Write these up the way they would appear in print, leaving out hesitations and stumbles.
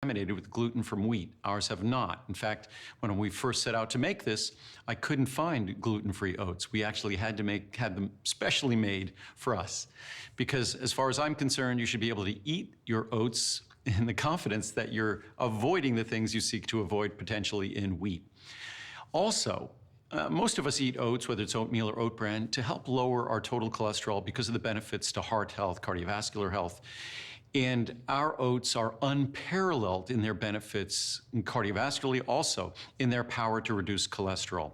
contaminated with gluten from wheat. Ours have not. In fact, when we first set out to make this, I couldn't find gluten-free oats. We actually had them specially made for us. Because as far as I'm concerned, you should be able to eat your oats in the confidence that you're avoiding the things you seek to avoid potentially in wheat. Also, most of us eat oats, whether it's oatmeal or oat bran, to help lower our total cholesterol because of the benefits to heart health, cardiovascular health. And our oats are unparalleled in their benefits cardiovascularly, also in their power to reduce cholesterol.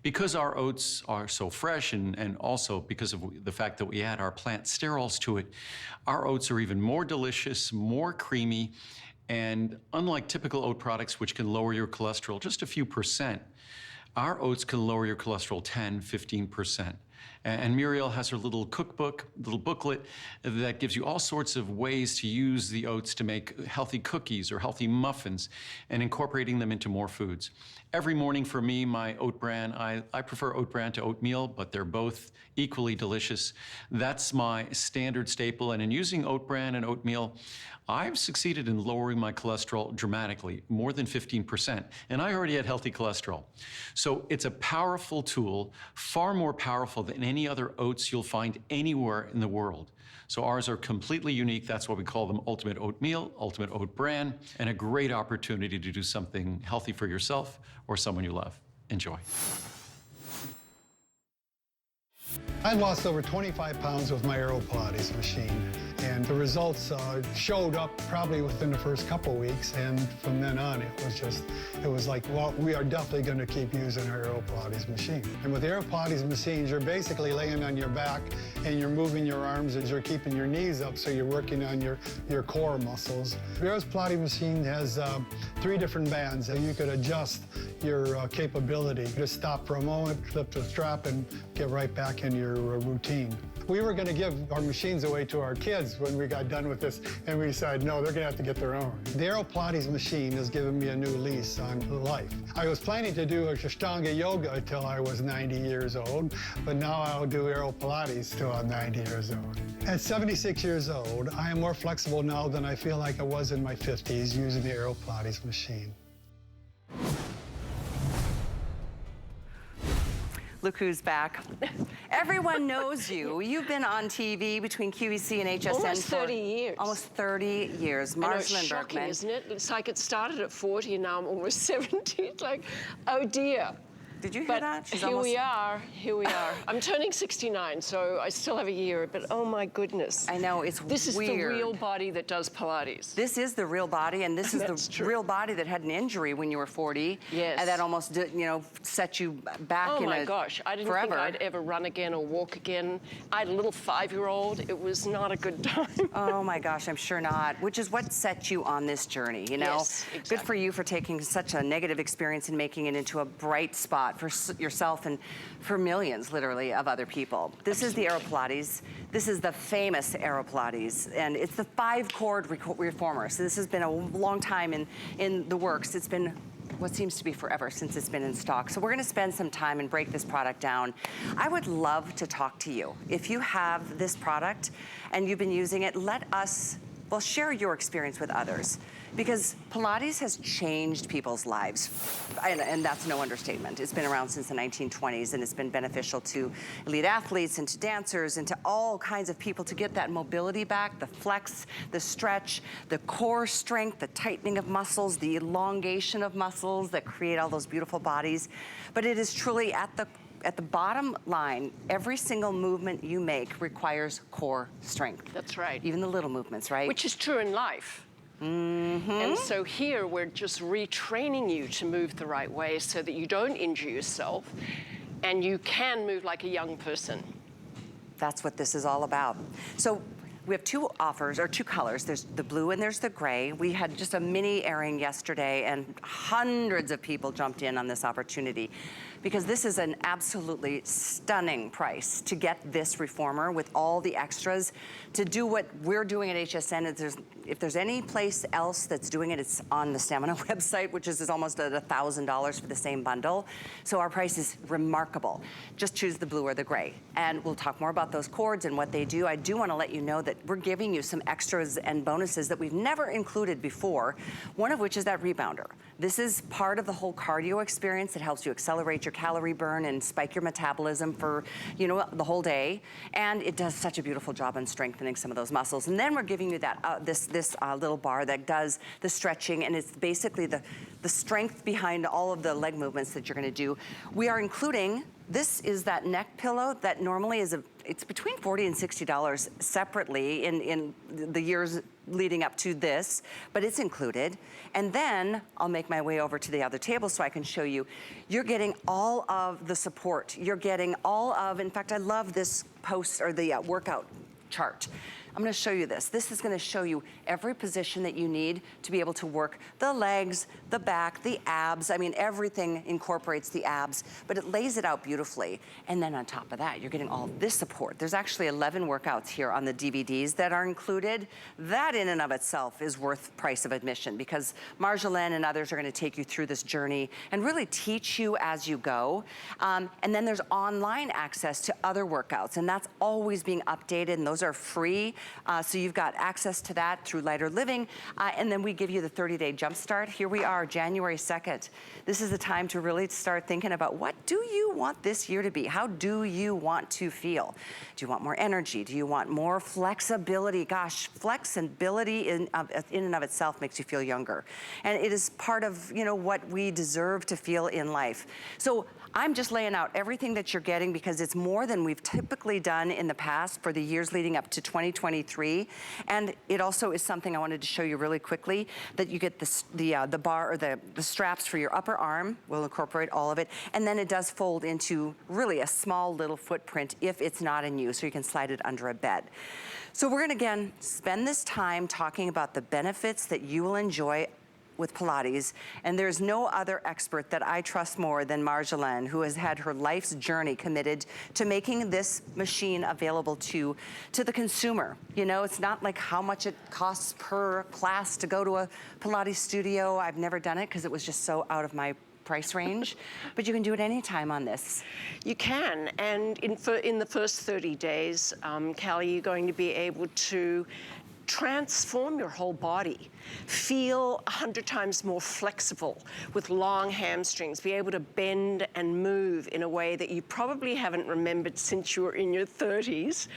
Because our oats are so fresh and also because of the fact that we add our plant sterols to it, our oats are even more delicious, more creamy, and unlike typical oat products, which can lower your cholesterol just a few percent, our oats can lower your cholesterol 10, 15%. And Muriel has her little cookbook, little booklet that gives you all sorts of ways to use the oats to make healthy cookies or healthy muffins and incorporating them into more foods. Every morning for me, my oat bran, I prefer oat bran to oatmeal, but they're both equally delicious. That's my standard staple. And in using oat bran and oatmeal, I've succeeded in lowering my cholesterol dramatically, more than 15%. And I already had healthy cholesterol. So it's a powerful tool, far more powerful than any other oats you'll find anywhere in the world. So ours are completely unique. That's why we call them Ultimate Oatmeal, Ultimate Oat Bran, and a great opportunity to do something healthy for yourself or someone you love. Enjoy. I lost over 25 pounds with my AeroPilates machine, and the results showed up probably within the first couple weeks, and from then on it was like, well, we are definitely going to keep using our AeroPilates machine. And with the AeroPilates machines, you're basically laying on your back and you're moving your arms as you're keeping your knees up, so you're working on your core muscles. The AeroPilates machine has 3 different bands, and you could adjust your capability. Just stop for a moment, flip the strap, and get right back in your routine. We were going to give our machines away to our kids when we got done with this, and we decided, no, they're going to have to get their own. The AeroPilates machine has given me a new lease on life. I was planning to do Ashtanga yoga until I was 90 years old, but now I'll do AeroPilates till I'm 90 years old. At 76 years old, I am more flexible now than I feel like I was in my 50s using the AeroPilates machine. Look who's back. Everyone knows you. You've been on TV between QVC and HSN almost 30 years. Almost 30 years. It's shocking, isn't it? It's like it started at 40 and now I'm almost 70. It's like, oh dear. Did you hear that? Here we are. I'm turning 69, so I still have a year, but oh my goodness. I know, it's weird. This is the real body that does Pilates. This is the real body, and this is the real body that had an injury when you were 40. Yes. And that almost, set you back oh my gosh, I didn't think I'd ever run again or walk again. I had a little 5-year-old. It was not a good time. Oh my gosh, I'm sure not. Which is what set you on this journey, Yes, exactly. Good for you for taking such a negative experience and making it into a bright spot for yourself and for millions, literally, of other people. This is the AeroPilates. This is the famous AeroPilates, and it's the 5-chord reformer. So this has been a long time in the works. It's been what seems to be forever since it's been in stock. So we're gonna spend some time and break this product down. I would love to talk to you. If you have this product and you've been using it, let us, well, share your experience with others. Because Pilates has changed people's lives, and that's no understatement. It's been around since the 1920s, and it's been beneficial to elite athletes and to dancers and to all kinds of people to get that mobility back, the flex, the stretch, the core strength, the tightening of muscles, the elongation of muscles that create all those beautiful bodies. But it is truly at the bottom line, every single movement you make requires core strength. That's right. Even the little movements, right? Which is true in life. Mm-hmm. And so here we're just retraining you to move the right way so that you don't injure yourself and you can move like a young person. That's what this is all about. So we have 2 offers, or 2 colors. There's the blue and there's the gray. We had just a mini airing yesterday and hundreds of people jumped in on this opportunity because this is an absolutely stunning price to get this reformer with all the extras. To do what we're doing at HSN, if there's any place else that's doing it, it's on the Stamina website, which is almost at $1,000 for the same bundle. So our price is remarkable. Just choose the blue or the gray. And we'll talk more about those cords and what they do. I do want to let you know that we're giving you some extras and bonuses that we've never included before, one of which is that rebounder. This is part of the whole cardio experience. It helps you accelerate your calorie burn and spike your metabolism for, you know, the whole day. And it does such a beautiful job on strengthening some of those muscles. And then we're giving you that this little bar that does the stretching, and it's basically the strength behind all of the leg movements that you're gonna do. We are including, this is that neck pillow that normally is it's between $40 and $60 separately in the years leading up to this, but it's included. And then I'll make my way over to the other table so I can show you. You're getting all of the support. You're getting all of, in fact, I love this post or the workout chart. I'm gonna show you this. This is gonna show you every position that you need to be able to work the legs, the back, the abs. I mean, everything incorporates the abs, but it lays it out beautifully. And then on top of that, you're getting all this support. There's actually 11 workouts here on the DVDs that are included. That in and of itself is worth price of admission, because Marjolaine and others are gonna take you through this journey and really teach you as you go. And then there's online access to other workouts, and that's always being updated, and those are free. So you've got access to that through Lighter Living. And then we give you the 30-day jump start. Here we are, January 2nd. This is the time to really start thinking about, what do you want this year to be? How do you want to feel? Do you want more energy? Do you want more flexibility? Gosh, flexibility in and of itself makes you feel younger. And it is part of, you know, what we deserve to feel in life. So I'm just laying out everything that you're getting, because it's more than we've typically done in the past for the years leading up to 2023. And it also is something I wanted to show you really quickly, that you get the bar or the straps for your upper arm. We'll incorporate all of it. And then it does fold into really a small little footprint if it's not in use, so you can slide it under a bed. So we're gonna, again, spend this time talking about the benefits that you will enjoy with Pilates, and there's no other expert that I trust more than Marjolaine, who has had her life's journey committed to making this machine available to the consumer. You know, it's not like how much it costs per class to go to a Pilates studio. I've never done it because it was just so out of my price range, but you can do it anytime on this. You can, and in the first 30 days, Callie, you're going to be able to transform your whole body, feel 100 times more flexible with long hamstrings, be able to bend and move in a way that you probably haven't remembered since you were in your 30s.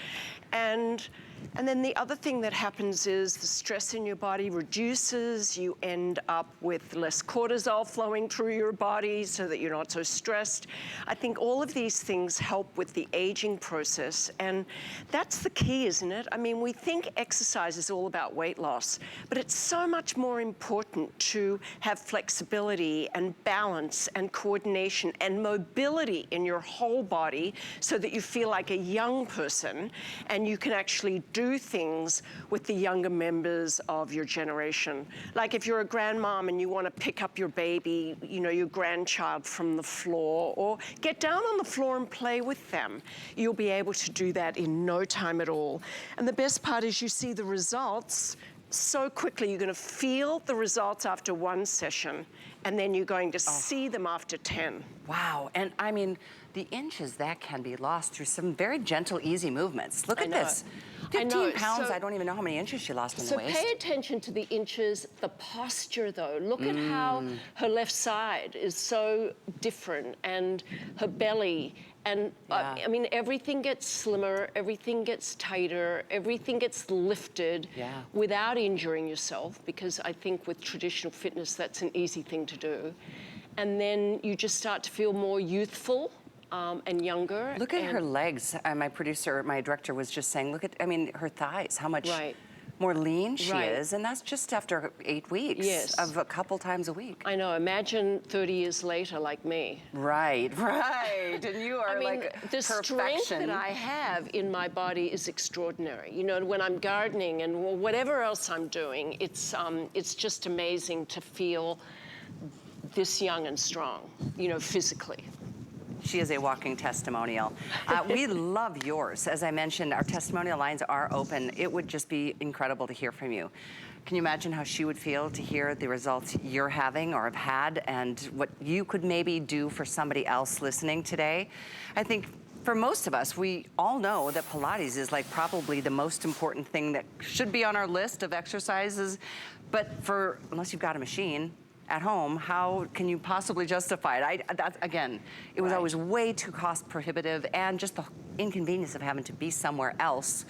And then the other thing that happens is the stress in your body reduces. You end up with less cortisol flowing through your body so that you're not so stressed. I think all of these things help with the aging process, and that's the key, isn't it? I mean, we think exercise is all about weight loss, but it's so much more important to have flexibility and balance and coordination and mobility in your whole body so that you feel like a young person and you can actually do things with the younger members of your generation. Like if you're a grandmom and you want to pick up your baby, you know, your grandchild from the floor, or get down on the floor and play with them, you'll be able to do that in no time at all. And the best part is you see the results so quickly. You're going to feel the results after one session, and then you're going to see them after 10. Wow, and I mean, the inches that can be lost through some very gentle, easy movements. Look at this. 15 pounds, So, I don't even know how many inches she lost in the So waist. pay attention to the inches, the posture though. Look at how her left side is so different, and her belly. And I mean, everything gets slimmer, everything gets tighter, everything gets lifted without injuring yourself, because I think with traditional fitness, that's an easy thing to do. And then you just start to feel more youthful and younger. Look at her legs. My producer, my director was just saying, look at, I mean, her thighs, how much more lean she is. And that's just after 8 weeks of a couple times a week. I know, imagine 30 years later like me. Right, right. And you are, I mean, like the strength that I have in my body is extraordinary. You know, when I'm gardening and whatever else I'm doing, it's just amazing to feel this young and strong, you know, physically. She is a walking testimonial. We love yours. As I mentioned, our testimonial lines are open. It would just be incredible to hear from you. Can you imagine how she would feel to hear the results you're having or have had, and what you could maybe do for somebody else listening today? I think for most of us, we all know that Pilates is like probably the most important thing that should be on our list of exercises. But unless you've got a machine at home, how can you possibly justify it? Again, it was always way too cost prohibitive, and just the inconvenience of having to be somewhere else.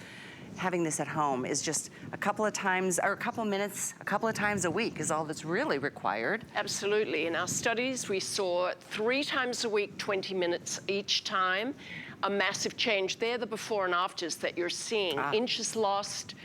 Having this at home is just a couple of times, or a couple of minutes, a couple of times a week is all that's really required. Absolutely. In our studies, we saw 3 times a week, 20 minutes each time. A massive change. They're the before and afters that you're seeing. Inches lost,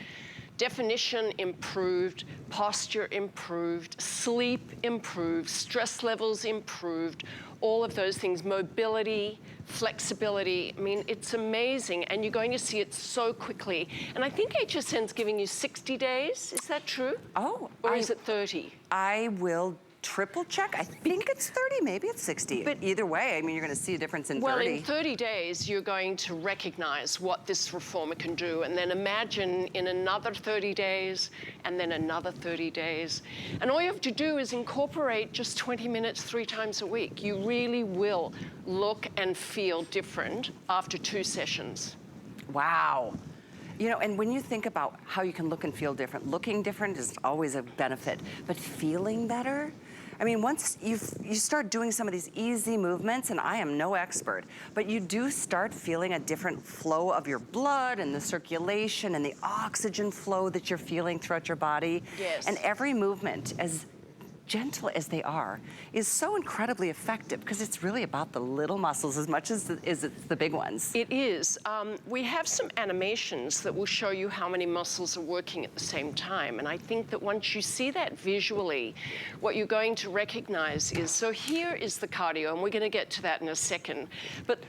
definition improved, posture improved, sleep improved, stress levels improved, all of those things, mobility, flexibility. I mean, it's amazing, and you're going to see it so quickly. And I think HSN's giving you 60 days, is that true? Oh. Or is it 30? I will triple check. I think it's 30, maybe it's 60. But either way, I mean, you're gonna see a difference in 30. Well, in 30 days, you're going to recognize what this reformer can do, and then imagine in another 30 days, and then another 30 days. And all you have to do is incorporate just 20 minutes 3 times a week. You really will look and feel different after 2 sessions. Wow. You know, and when you think about how you can look and feel different, looking different is always a benefit, but feeling better? I mean, once you start doing some of these easy movements, and I am no expert, but you do start feeling a different flow of your blood and the circulation and the oxygen flow that you're feeling throughout your body. Yes. And every movement, as gentle as they are, is so incredibly effective because it's really about the little muscles as much as it's the big ones. It is. We have some animations that will show you how many muscles are working at the same time. And I think that once you see that visually, what you're going to recognize is, so here is the cardio, and we're going to get to that in a second. But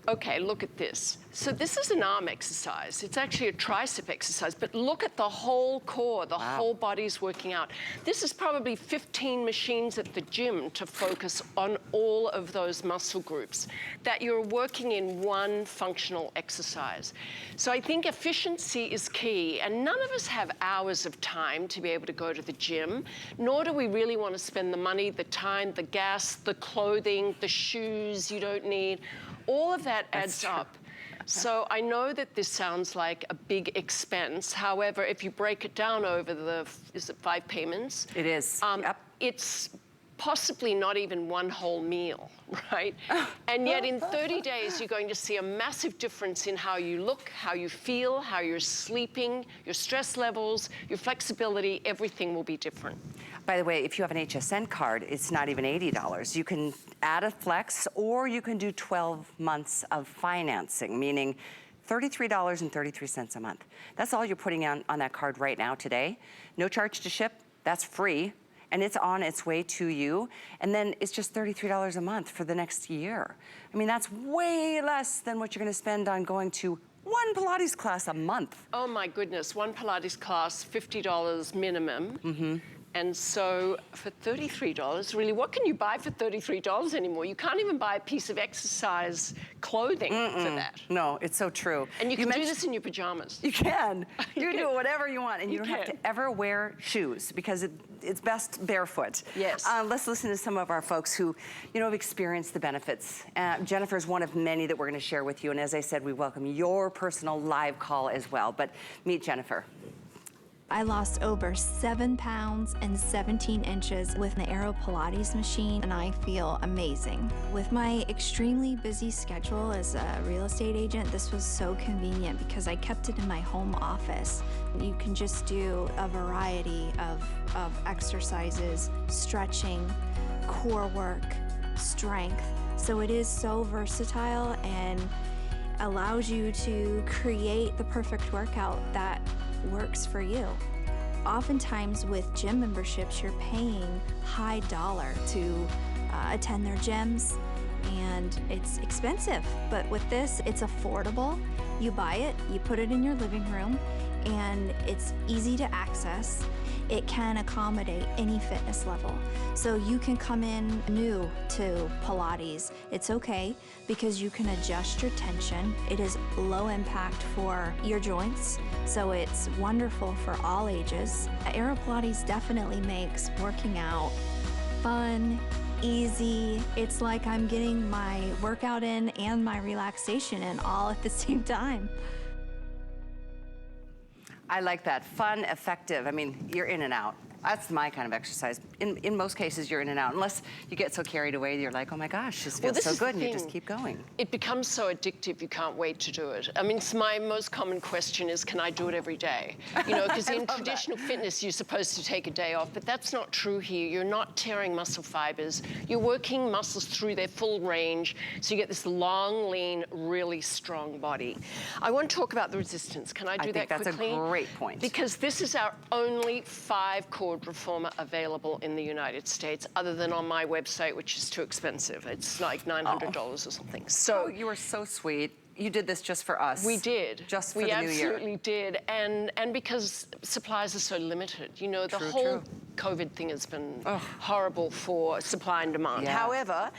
okay, look at this. So this is an arm exercise. It's actually a tricep exercise, but look at the whole core, the whole body's working out. This is probably 15 machines at the gym to focus on all of those muscle groups that you're working in one functional exercise. So I think efficiency is key, and none of us have hours of time to be able to go to the gym, nor do we really want to spend the money, the time, the gas, the clothing, the shoes you don't need. All of that adds up. So I know that this sounds like a big expense. However, if you break it down over is it 5 payments? It is. Yep. It's possibly not even one whole meal, right? And yet in 30 days, you're going to see a massive difference in how you look, how you feel, how you're sleeping, your stress levels, your flexibility, everything will be different. By the way, if you have an HSN card, it's not even $80. You can add a flex, or you can do 12 months of financing, meaning $33.33 a month. That's all you're putting on that card right now today. No charge to ship, that's free, and it's on its way to you. And then it's just $33 a month for the next year. I mean, that's way less than what you're gonna spend on going to one Pilates class a month. Oh my goodness, one Pilates class, $50 minimum. Mm-hmm. And so for $33, really, what can you buy for $33 anymore? You can't even buy a piece of exercise clothing for that. No, it's so true. And you can do this in your pajamas. You can. You can do whatever you want, and you don't have can. to ever wear shoes because it's best barefoot. Yes. Let's listen to some of our folks who, have experienced the benefits. Jennifer's one of many that we're going to share with you, and as I said, we welcome your personal live call as well. But meet Jennifer. I lost over 7 pounds and 17 inches with the AeroPilates machine, and I feel amazing. With my extremely busy schedule as a real estate agent, this was so convenient because I kept it in my home office. You can just do a variety of exercises, stretching, core work, strength. So it is so versatile and allows you to create the perfect workout that works for you. Oftentimes with gym memberships, you're paying high dollar to attend their gyms, and it's expensive. But with this, it's affordable. You buy it, you put it in your living room, and it's easy to access. It can accommodate any fitness level. So you can come in new to Pilates. It's okay because you can adjust your tension. It is low impact for your joints, so it's wonderful for all ages. AeroPilates definitely makes working out fun, easy. It's like I'm getting my workout in and my relaxation in all at the same time. I like that. Fun, effective. I mean, you're in and out. That's my kind of exercise. In most cases, you're in and out, unless you get so carried away, you're like, oh my gosh, this feels so good, and you just keep going. It becomes so addictive, you can't wait to do it. I mean, my most common question is, can I do it every day? You know, because in traditional fitness, you're supposed to take a day off, but that's not true here. You're not tearing muscle fibers. You're working muscles through their full range, so you get this long, lean, really strong body. I want to talk about the resistance. Can I do that quickly? I think that's a great point. Because this is our only 5-chord reformer available in the United States, other than on my website, which is too expensive. It's like $900 or something. So you were so sweet. You did this just for us. we did. Just for the new year. We absolutely did. And because supplies are so limited. You know, the True, whole true. COVID thing has been horrible for supply and demand. Yeah. However,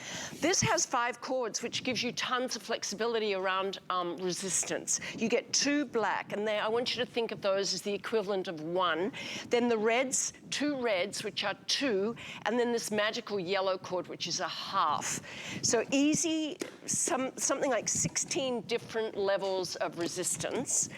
this has 5 chords, which gives you tons of flexibility around resistance. You get 2 black, and I want you to think of those as the equivalent of 1. Then the reds, 2 reds, which are 2, and then this magical yellow chord, which is a half. So easy, something like 16 different levels of resistance,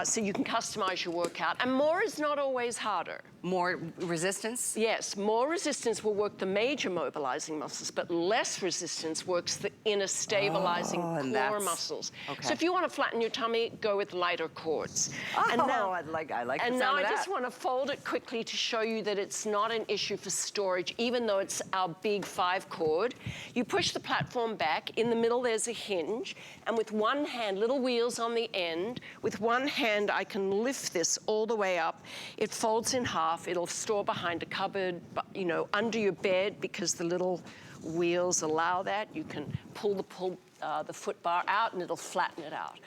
so you can customize your workout. And more is not always harder. More resistance? Yes, more resistance will work the major mobilizing muscles, but less resistance works the inner stabilizing core muscles. Okay. So if you want to flatten your tummy, go with lighter chords. And now, I like the sound of that. And now I just want to fold it quickly to show you that it's not an issue for storage, even though it's our big 5-chord. You push the platform back. In the middle, there's a hinge. And with one hand, little wheels on the end, with one hand, I can lift this all the way up. It folds in half. It'll store behind a cupboard, you know, under your bed, because the little wheels allow that. You can pull the foot bar out, and it'll flatten it out.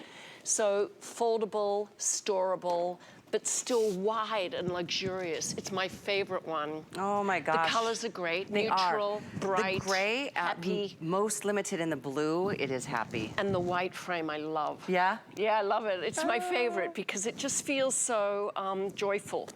So foldable, storable, but still wide and luxurious. It's my favorite one. Oh my gosh. The colors are great. They neutral, bright, the gray, happy. Most limited in the blue. It is happy. And the white frame I love. Yeah? Yeah, I love it. It's my favorite because it just feels so joyful.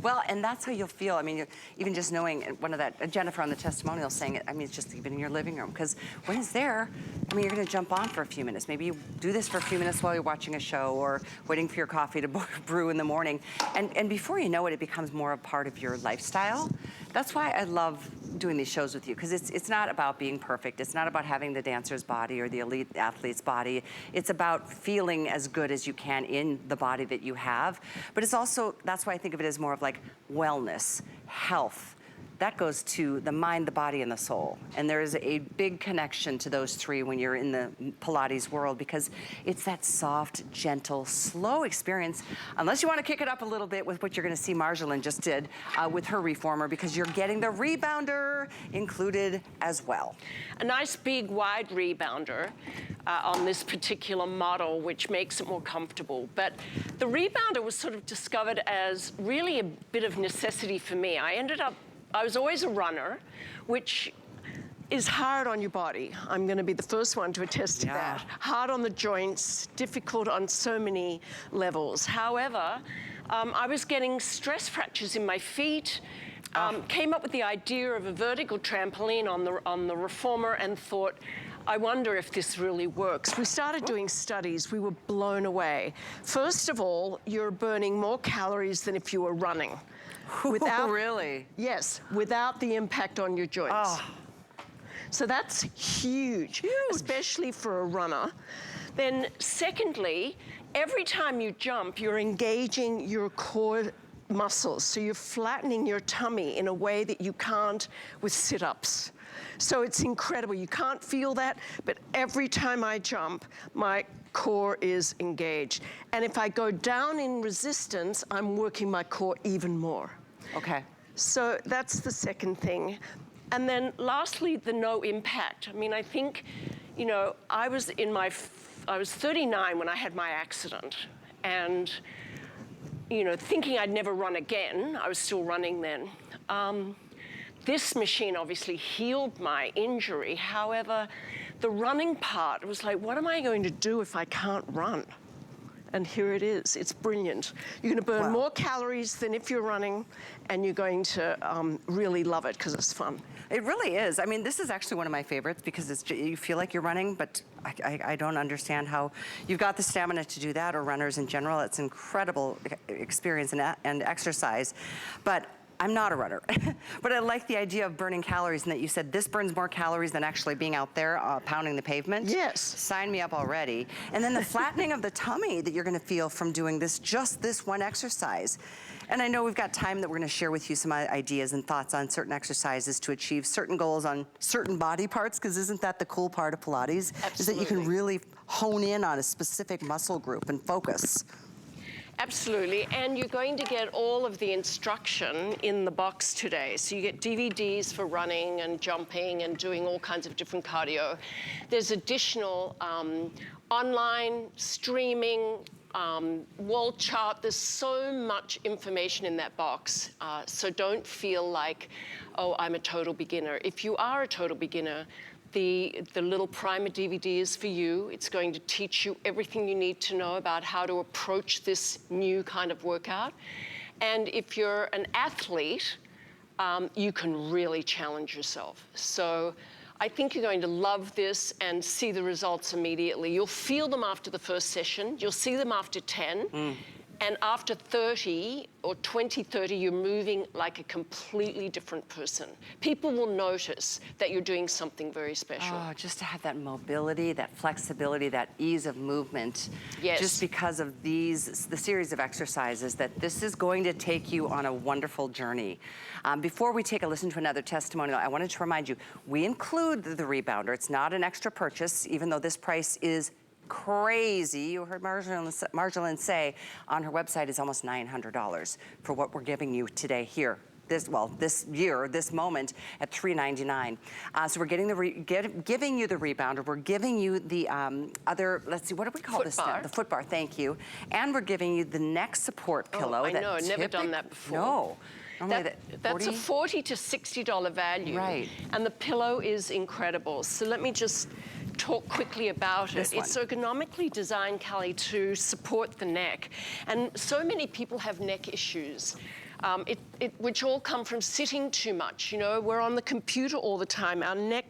Well, and that's how you'll feel. I mean, even just knowing one of that, Jennifer on the testimonial saying it, I mean, it's just even in your living room. Because when it's there, I mean, you're going to jump on for a few minutes. Maybe you do this for a few minutes while you're watching a show or waiting for your coffee to brew in the morning. And before you know it, it becomes more a part of your lifestyle. That's why I love doing these shows with you, because it's not about being perfect. It's not about having the dancer's body or the elite athlete's body. It's about feeling as good as you can in the body that you have. But it's also, that's why I think of it as more of like wellness, health. That goes to the mind, the body, and the soul. And there is a big connection to those 3 when you're in the Pilates world, because it's that soft, gentle, slow experience, unless you want to kick it up a little bit with what you're going to see Marjolaine just did with her reformer, because you're getting the rebounder included as well. A nice big wide rebounder on this particular model, which makes it more comfortable. But the rebounder was sort of discovered as really a bit of necessity for me. I was always a runner, which is hard on your body. I'm going to be the first one to attest to that. Hard on the joints, difficult on so many levels. However, I was getting stress fractures in my feet. Came up with the idea of a vertical trampoline on the reformer and thought, I wonder if this really works. We started doing studies. We were blown away. First of all, you're burning more calories than if you were running. Without, really? Yes, without the impact on your joints. So that's huge, especially for a runner. Then secondly, every time you jump, you're engaging your core muscles. So you're flattening your tummy in a way that you can't with sit-ups. So it's incredible. You can't feel that, but every time I jump, my core is engaged. And if I go down in resistance, I'm working my core even more. Okay. So that's the second thing. And then lastly, the no impact. I mean, I think, you know, I was 39 when I had my accident. And, you know, thinking I'd never run again, I was still running then. This machine obviously healed my injury. However, the running part was like, what am I going to do if I can't run? And here it is. It's brilliant. You're going to burn Wow. more calories than if you're running, and you're going to really love it because it's fun. It really is. I mean, this is actually one of my favorites because you feel like you're running, but I don't understand how you've got the stamina to do that, or runners in general. It's incredible experience and exercise. But I'm not a runner, but I like the idea of burning calories, and that you said this burns more calories than actually being out there pounding the pavement. Yes. Sign me up already. And then the flattening of the tummy that you're gonna feel from doing just this one exercise. And I know we've got time that we're gonna share with you some ideas and thoughts on certain exercises to achieve certain goals on certain body parts, because isn't that the cool part of Pilates? Absolutely. Is that you can really hone in on a specific muscle group and focus. Absolutely, and you're going to get all of the instruction in the box today. So you get DVDs for running and jumping and doing all kinds of different cardio. There's additional online streaming, wall chart. There's so much information in that box. So don't feel like, oh, I'm a total beginner. If you are a total beginner, the little primer DVD is for you. It's going to teach you everything you need to know about how to approach this new kind of workout. And if you're an athlete, you can really challenge yourself. So I think you're going to love this and see the results immediately. You'll feel them after the first session. You'll see them after 10. And after 30 or 20-30, you're moving like a completely different person. People will notice that you're doing something very special. Oh, just to have that mobility, that flexibility, that ease of movement. Yes. Just because of the series of exercises, that this is going to take you on a wonderful journey. Before we take a listen to another testimonial, I wanted to remind you, we include the rebounder. It's not an extra purchase, even though this price is crazy. You heard Marjolaine say on her website is almost $900 for what we're giving you today here. This year, this moment at $399. So we're giving you the rebounder. We're giving you the other, let's see, what do we call this now? The foot bar, thank you. And we're giving you the neck support pillow. I know, never done that before. No. That's a $40 to $60 value. Right. And the pillow is incredible. So let me just talk quickly about it. It's ergonomically designed, Callie, to support the neck. And so many people have neck issues. Which all come from sitting too much. You know, we're on the computer all the time. Our neck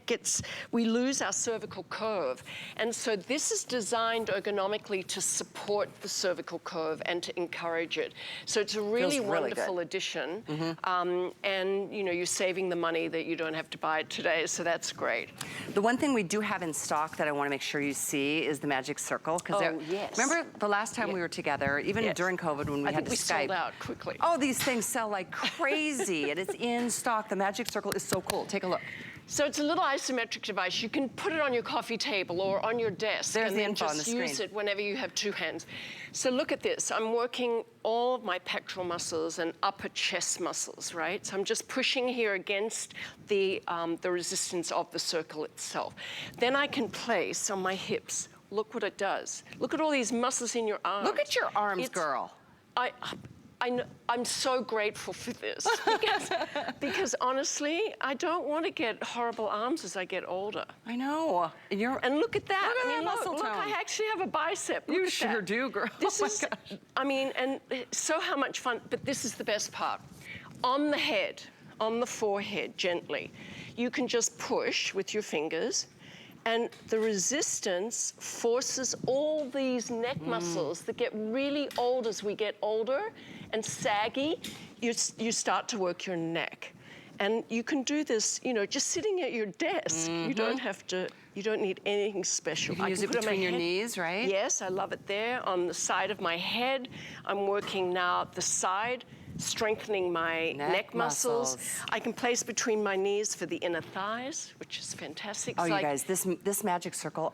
we lose our cervical curve. And so this is designed ergonomically to support the cervical curve and to encourage it. So it's a really wonderful addition. And you know, you're saving the money that you don't have to buy it today, so that's great. The one thing we do have in stock that I want to make sure you see is the Magic Circle. Oh, yes. Remember the last time we were together, even during COVID when we had to Skype? I think we sold out quickly. Oh, these things sell like crazy, and it's in stock. The Magic Circle is so cool. Take a look. So it's a little isometric device. You can put it on your coffee table or on your desk. There's and the then info on the just screen. use it whenever you have two hands. So look at this. I'm working all of my pectoral muscles and upper chest muscles, right? So I'm just pushing here against the resistance of the circle itself. Then I can place on my hips. Look what it does. Look at all these muscles in your arms. Look at your arms, girl. I'm so grateful for this because honestly, I don't want to get horrible arms as I get older. I know. And look at that. Look at that muscle look, tone. I actually have a bicep. You sure do, girl. This is, I mean, and so how much fun, but this is the best part. On the head, on the forehead, gently, you can just push with your fingers, and the resistance forces all these neck muscles that get really old as we get older and saggy. You start to work your neck. And you can do this, you know, just sitting at your desk. You don't have to, you don't need anything special. You can use it between your knees, right? Yes, I love it there. On the side of my head, I'm working now the side, strengthening my neck muscles. I can place between my knees for the inner thighs, which is fantastic. Oh, you guys, this Magic Circle,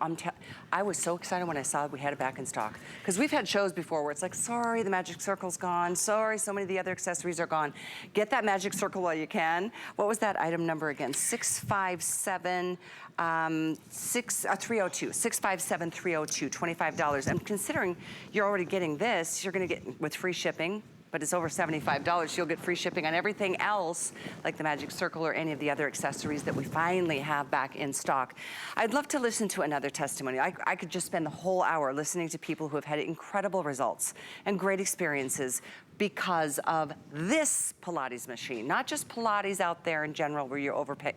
I was so excited when I saw we had it back in stock. Because we've had shows before where it's like, sorry, the Magic Circle's gone. Sorry, so many of the other accessories are gone. Get that Magic Circle while you can. What was that item number again? 657 302, 657-302, $25. And considering you're already getting this, you're gonna get with free shipping, but it's over $75. You'll get free shipping on everything else, like the Magic Circle or any of the other accessories that we finally have back in stock. I'd love to listen to another testimony. I could just spend the whole hour listening to people who have had incredible results and great experiences because of this Pilates machine, not just Pilates out there in general where you overpay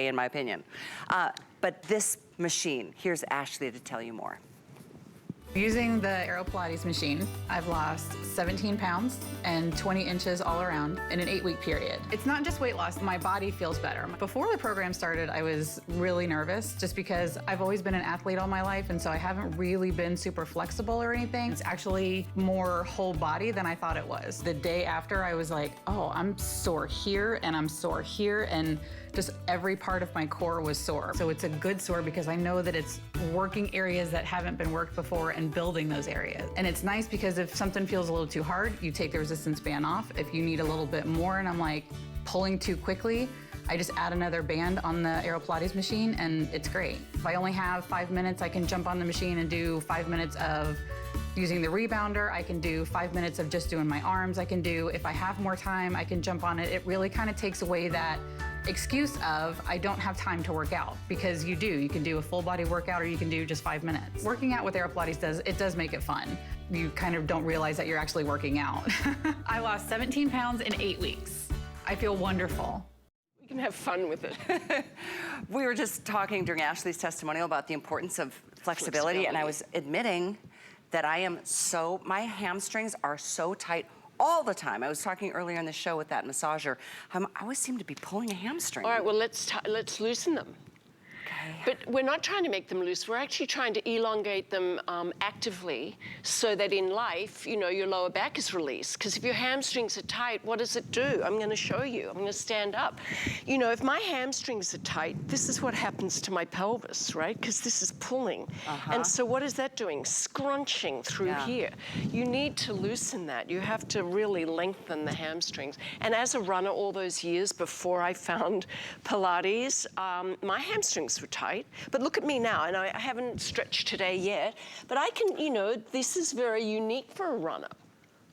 in my opinion, but this machine. Here's Ashley to tell you more. Using the AeroPilates machine, I've lost 17 pounds and 20 inches all around in an 8-week period. It's not just weight loss, my body feels better. Before the program started, I was really nervous just because I've always been an athlete all my life, and so I haven't really been super flexible or anything. It's actually more whole body than I thought it was. The day after, I was like, oh, I'm sore here and I'm sore here, and just every part of my core was sore. So it's a good sore because I know that it's working areas that haven't been worked before and building those areas. And it's nice because if something feels a little too hard, you take the resistance band off. If you need a little bit more and I'm like pulling too quickly, I just add another band on the AeroPilates machine and it's great. If I only have 5 minutes, I can jump on the machine and do 5 minutes of using the rebounder. I can do 5 minutes of just doing my arms. I can do, if I have more time, I can jump on it. It really kind of takes away that excuse of I don't have time to work out, because you do. You can do a full body workout or you can do just 5 minutes. Working out with AeroPilates does make it fun. You kind of don't realize that you're actually working out. I lost 17 pounds in 8 weeks. I feel wonderful. We can have fun with it. We were just talking during Ashley's testimonial about the importance of flexibility. And I was admitting that my hamstrings are so tight all the time. I was talking earlier in the show with that massager. I always seem to be pulling a hamstring. All right, well, let's loosen them. Okay. But we're not trying to make them loose. We're actually trying to elongate them actively so that in life, you know, your lower back is released. Because if your hamstrings are tight, what does it do? I'm going to show you. I'm going to stand up. You know, if my hamstrings are tight, this is what happens to my pelvis, right? Because this is pulling. And so what is that doing? Scrunching through here. You need to loosen that. You have to really lengthen the hamstrings. And as a runner all those years before I found Pilates, my hamstrings were tight. But look at me now, and I haven't stretched today yet, but I can, you know, this is very unique for a runner,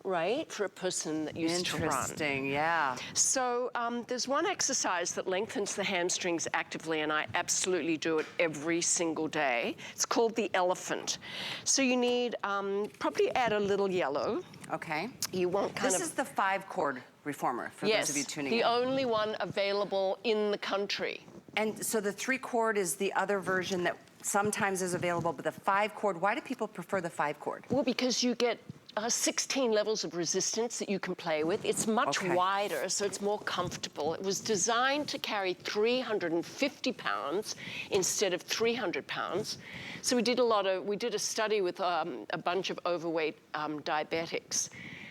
right? For a person that used to run. Interesting, yeah. So there's one exercise that lengthens the hamstrings actively, and I absolutely do it every single day. It's called the elephant. So you need, probably add a little yellow. Okay. You want This is the 5-cord reformer, for those of you tuning in. the only one available in the country. And so the 3-cord is the other version that sometimes is available, but the 5-cord, why do people prefer the 5-cord? Well, because you get 16 levels of resistance that you can play with. It's much wider, so it's more comfortable. It was designed to carry 350 pounds instead of 300 pounds. So we did a study with a bunch of overweight diabetics.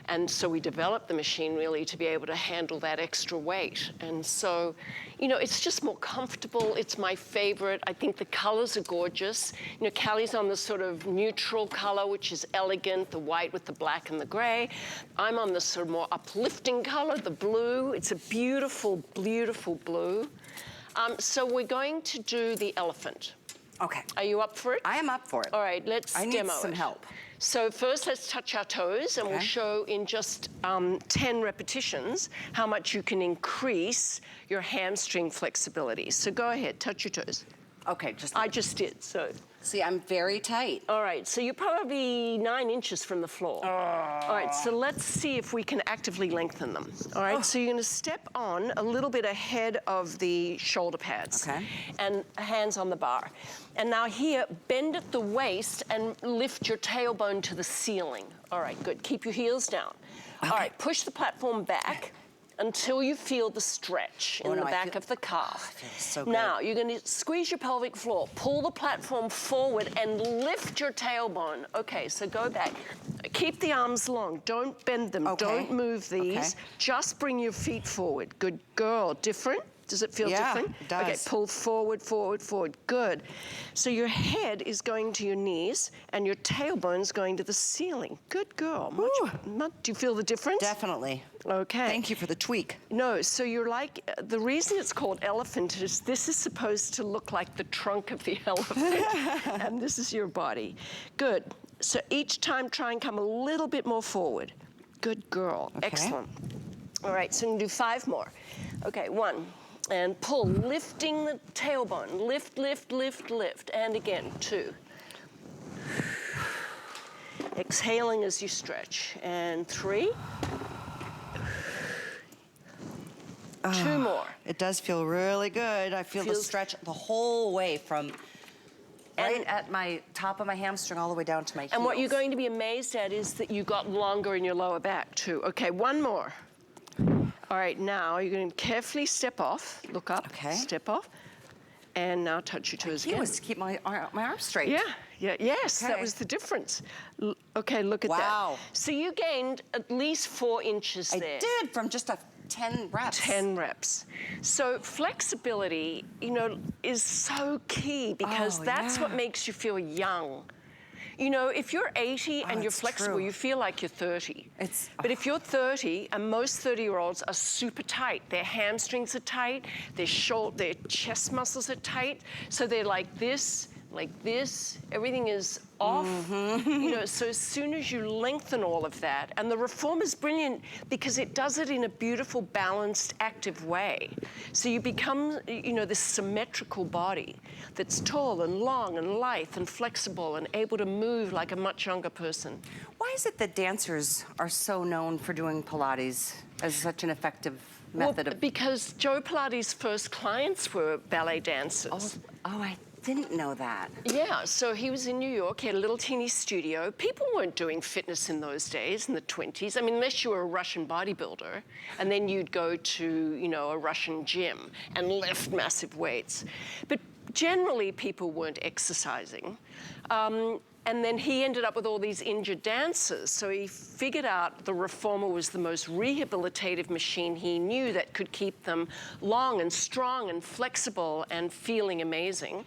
And so we developed the machine really to be able to handle that extra weight. And so, you know, it's just more comfortable. It's my favorite. I think the colors are gorgeous. You know, Callie's on the sort of neutral color, which is elegant, the white with the black and the gray. I'm on the sort of more uplifting color, the blue. It's a beautiful, beautiful blue. So we're going to do the elephant. Okay. Are you up for it? I am up for it. All right, let's demo it. I need some help. So first, let's touch our toes, and we'll show in just 10 repetitions how much you can increase your hamstring flexibility. So go ahead, touch your toes. Okay, I just did, so. See, I'm very tight. All right, so you're probably 9 inches from the floor. All right, so let's see if we can actively lengthen them. All right, so you're gonna step on a little bit ahead of the shoulder pads. Okay. And hands on the bar. And now here, bend at the waist and lift your tailbone to the ceiling. All right, good, keep your heels down. All right, push the platform back until you feel the stretch in the back of the calf. Feels so good. Now, you're going to squeeze your pelvic floor, pull the platform forward, and lift your tailbone. Okay, so go back. Keep the arms long. Don't bend them. Don't move these. Just bring your feet forward. Good girl. Different? Does it feel different? It does. Okay, pull forward, forward, forward. Good. So your head is going to your knees and your tailbone's going to the ceiling. Good girl. Do you feel the difference? Definitely. Okay. Thank you for the tweak. No, so you're like, the reason it's called elephant is this is supposed to look like the trunk of the elephant. And this is your body. Good. So each time try and come a little bit more forward. Good girl. Okay. Excellent. All right, so you can do 5 more. Okay, 1. And pull, lifting the tailbone. Lift, lift, lift, lift. And again, 2. Exhaling as you stretch. And 3. 2 more. It does feel really good. I feel the Feels- stretch the whole way from right at my top of my hamstring all the way down to my heels. And what you're going to be amazed at is that you got longer in your lower back too. Okay, 1 more. All right, now you're going to carefully step off, look up, Okay. step off, and now touch your toes It again. was to keep my arms straight. Yes, that Okay. was the difference. Okay, look at Wow. that. So you gained at least 4 inches I there. did from just 10 reps. 10 reps. So flexibility, you know, is so key because Oh, that's what yeah. makes you feel young. You know, if you're 80 and you're it's flexible, true. you feel like you're 30. It's- But if you're 30, and most 30-year-olds are super tight, their hamstrings are tight, their chest muscles are tight, so they're like this, everything is off. You know, so as soon as you lengthen all of that, and the reform is brilliant because it does it in a beautiful, balanced, active way. So you become, you know, this symmetrical body that's tall and long and lithe and flexible and able to move like a much younger person. Why is it that dancers are so known for doing Pilates as such an effective method of... Because Joe Pilates' first clients were ballet dancers. Oh, I didn't know that. Yeah, so he was in New York, he had a little teeny studio. People weren't doing fitness in those days, in the 20s. I mean, unless you were a Russian bodybuilder, and then you'd go to, you know, a Russian gym and lift massive weights. But generally, people weren't exercising. And then he ended up with all these injured dancers. So he figured out the reformer was the most rehabilitative machine he knew that could keep them long and strong and flexible and feeling amazing.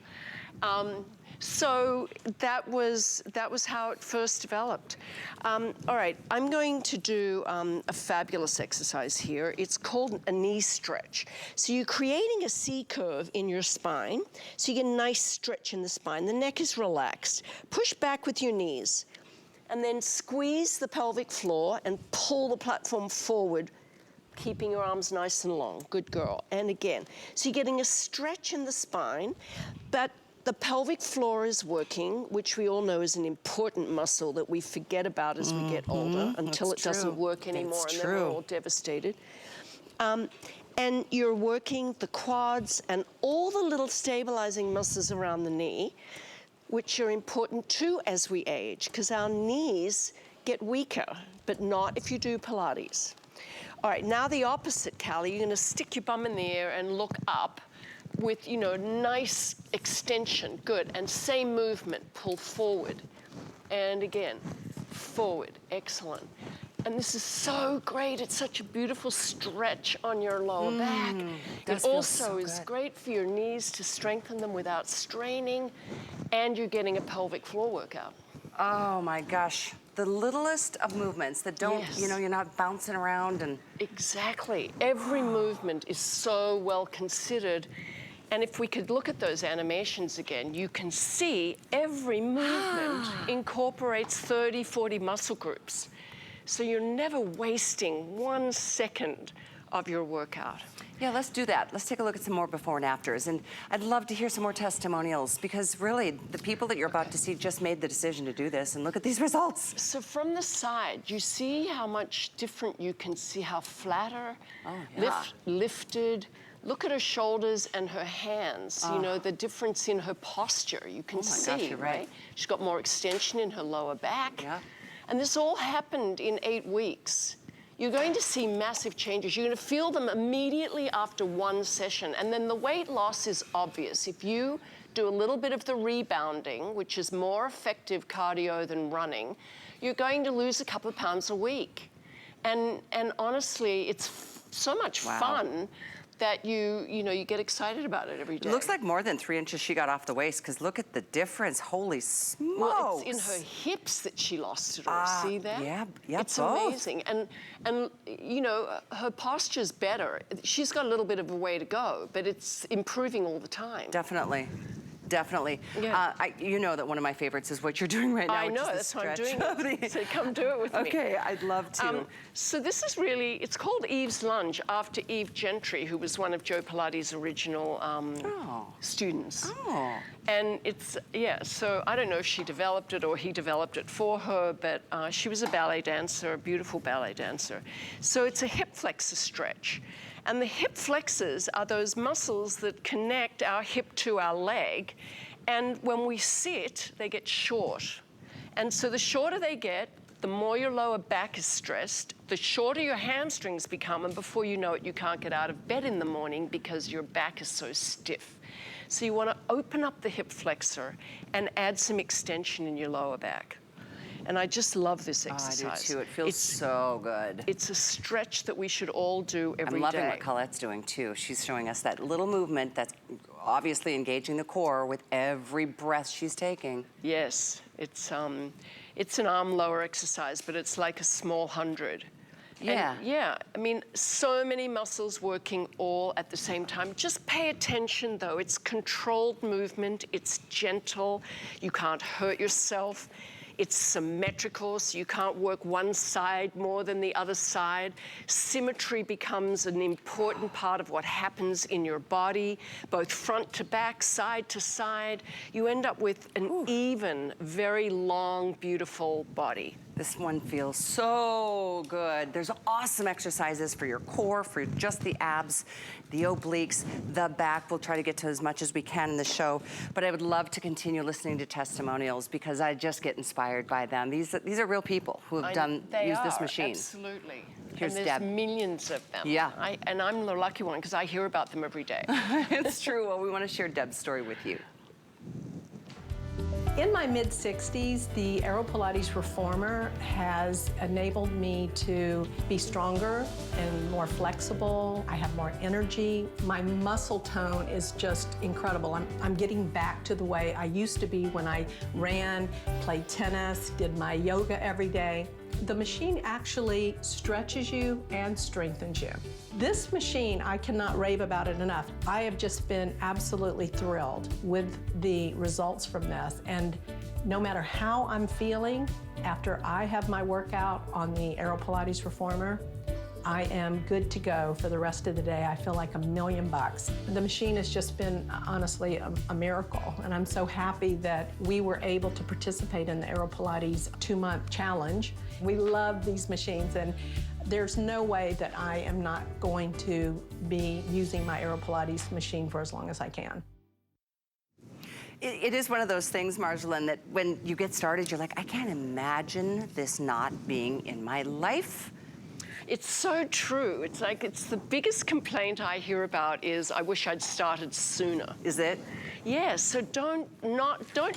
So that was how it first developed. All right, I'm going to do a fabulous exercise here. It's called a knee stretch. So you're creating a C curve in your spine, so you get a nice stretch in the spine. The neck is relaxed. Push back with your knees, and then squeeze the pelvic floor and pull the platform forward, keeping your arms nice and long. Good girl. And again. So you're getting a stretch in the spine, but the pelvic floor is working, which we all know is an important muscle that we forget about as we get older until it doesn't work anymore, and then we're all devastated. And you're working the quads and all the little stabilizing muscles around the knee, which are important too as we age, because our knees get weaker, but not if you do Pilates. All right, now the opposite, Callie. You're going to stick your bum in the air and look up with, you know, nice extension. Good. And same movement. Pull forward. And again, forward. Excellent. And this is so great. It's such a beautiful stretch on your lower back. It also is great for your knees to strengthen them without straining, and you're getting a pelvic floor workout. Oh my gosh. The littlest of movements that don't, Yes. you know, you're not bouncing around and... Exactly. Every movement is so well considered. And if we could look at those animations again, you can see every movement incorporates 30, 40 muscle groups. So you're never wasting 1 second of your workout. Yeah, let's do that. Let's take a look at some more before and afters. And I'd love to hear some more testimonials because really the people that you're about to see just made the decision to do this, and look at these results. So from the side, you see how much different you can see, how flatter, lifted. Look at her shoulders and her hands, you know, the difference in her posture. You can see, gosh, you're right. She's got more extension in her lower back. Yeah. And this all happened in 8 weeks. You're going to see massive changes. You're going to feel them immediately after 1 session. And then the weight loss is obvious. If you do a little bit of the rebounding, which is more effective cardio than running, you're going to lose a couple of pounds a week. And honestly, it's so much fun that you get excited about it every day. It looks like more than 3 inches she got off the waist, because look at the difference. Holy smokes. Well, it's in her hips that she lost it all. See that? Yeah, It's both. amazing. And you know, her posture's better. She's got a little bit of a way to go, but it's improving all the time. Definitely. definitely. Yeah. You know that one of my favorites is what you're doing right now. I which know, is the that's why I'm stretch doing it. So come do it with me. Okay, I'd love to. So this is really, it's called Eve's Lunge after Eve Gentry, who was one of Joe Pilates' original students. Oh. And it's, yeah, so I don't know if she developed it or he developed it for her, but she was a ballet dancer, a beautiful ballet dancer. So it's a hip flexor stretch. And the hip flexors are those muscles that connect our hip to our leg. And when we sit, they get short. And so the shorter they get, the more your lower back is stressed, the shorter your hamstrings become, and before you know it, you can't get out of bed in the morning because your back is so stiff. So you want to open up the hip flexor and add some extension in your lower back. And I just love this exercise. I do too. It feels so good. It's a stretch that we should all do every day. I'm loving what Colette's doing too. She's showing us that little movement that's obviously engaging the core with every breath she's taking. Yes, it's an arm lower exercise, but it's like a small 100. Yeah. And yeah, I mean, so many muscles working all at the same time. Just pay attention though. It's controlled movement, it's gentle, you can't hurt yourself. It's symmetrical, so you can't work one side more than the other side. Symmetry becomes an important part of what happens in your body, both front to back, side to side. You end up with an even, very long, beautiful body. This one feels so good. There's awesome exercises for your core, for just the abs, the obliques, the back. We'll try to get to as much as we can in the show, but I would love to continue listening to testimonials because I just get inspired by them. These are real people who have used this machine. Absolutely. Here's and there's Deb. millions of them. Yeah. And I'm the lucky one because I hear about them every day. It's true. Well, we want to share Deb's story with you. In my mid-60s, the AeroPilates Reformer has enabled me to be stronger and more flexible. I have more energy. My muscle tone is just incredible. I'm getting back to the way I used to be when I ran, played tennis, did my yoga every day. The machine actually stretches you and strengthens you. This machine, I cannot rave about it enough. I have just been absolutely thrilled with the results from this. And no matter how I'm feeling after I have my workout on the AeroPilates Reformer, I am good to go for the rest of the day. I feel like $1,000,000. The machine has just been, honestly, a miracle. And I'm so happy that we were able to participate in the AeroPilates 2-month challenge. We love these machines, and there's no way that I am not going to be using my AeroPilates machine for as long as I can. It is one of those things, Marjolaine, that when you get started, you're like, I can't imagine this not being in my life. It's so true. It's like, it's the biggest complaint I hear about is, I wish I'd started sooner. Is it? Yeah, so don't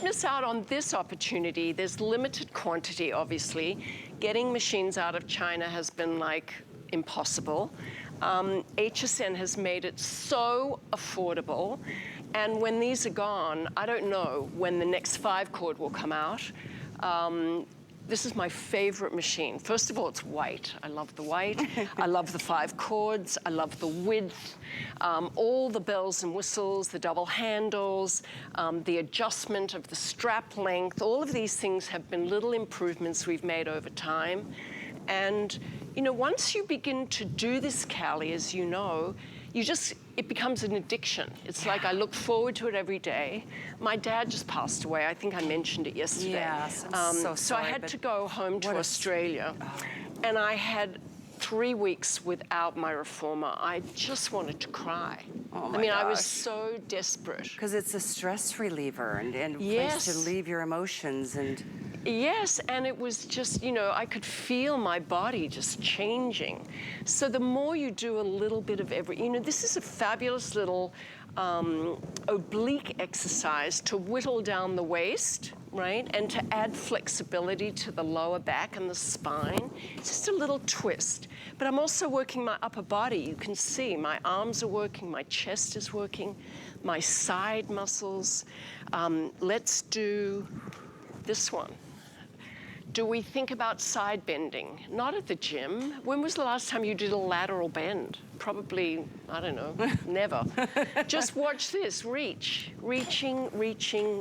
miss out on this opportunity. There's limited quantity, obviously. Getting machines out of China has been like impossible. HSN has made it so affordable. And when these are gone, I don't know when the next 5-cord will come out. This is my favorite machine. First of all, it's white. I love the white. I love the 5 cords. I love the width. All the bells and whistles, the double handles, the adjustment of the strap length. All of these things have been little improvements we've made over time. And, you know, once you begin to do this, Callie, as you know, it becomes an addiction. It's like I look forward to it every day. My dad just passed away. I think I mentioned it yesterday. Yes, I'm so so sorry, I had but to go home to Australia. And I had 3 weeks without my reformer. I just wanted to cry. Oh my I mean, I was gosh. so desperate. Because it's a stress reliever and a place Yes. to leave your emotions and... Yes, and it was just, you know, I could feel my body just changing. So the more you do a little bit of every, you know, this is a fabulous little oblique exercise to whittle down the waist, right? And to add flexibility to the lower back and the spine. It's just a little twist. But I'm also working my upper body. You can see my arms are working, my chest is working, my side muscles. Let's do this one. Do we think about side bending? Not at the gym. When was the last time you did a lateral bend? Probably, I don't know, never. Just watch this, reaching, reaching,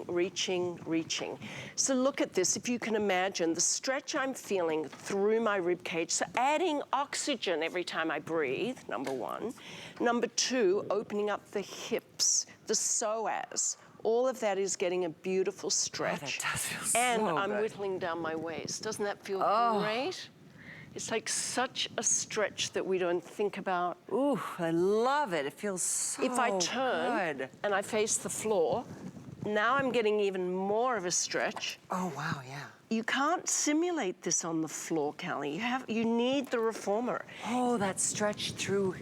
reaching, reaching. So look at this, if you can imagine the stretch I'm feeling through my rib cage. So adding oxygen every time I breathe, number one. Number two, opening up the hips, the psoas. All of that is getting a beautiful stretch. that does feel so and I'm good. whittling down my waist. Doesn't that feel great? It's like such a stretch that we don't think about. Ooh, I love it. It feels so If I turn good. and I face the floor, now I'm getting even more of a stretch. Oh, wow, yeah. You can't simulate this on the floor, Callie. You need the reformer. Oh, that stretch through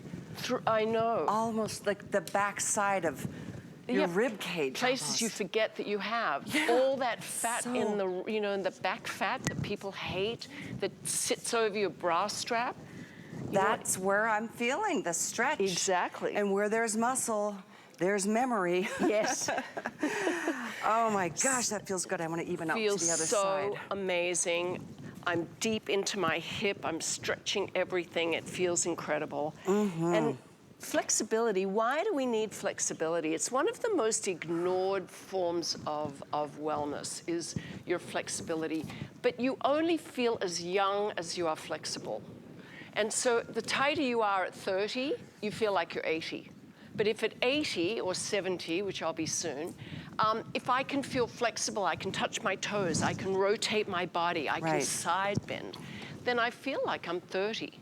I know. almost like the backside of your rib cage. Places almost. you forget that you have. Yeah. All that fat So- in the, in the back fat that people hate, that sits over your bra strap. That's where I'm feeling the stretch. Exactly. And where there's muscle, there's memory. Yes. Oh my gosh, that feels good. I want to even up to the other Feels side. so amazing. I'm deep into my hip. I'm stretching everything. It feels incredible. And flexibility, why do we need flexibility? It's one of the most ignored forms of wellness is your flexibility. But you only feel as young as you are flexible. And so the tighter you are at 30, you feel like you're 80. But if at 80 or 70, which I'll be soon, if I can feel flexible, I can touch my toes, I can rotate my body, I can Right. side bend, then I feel like I'm 30.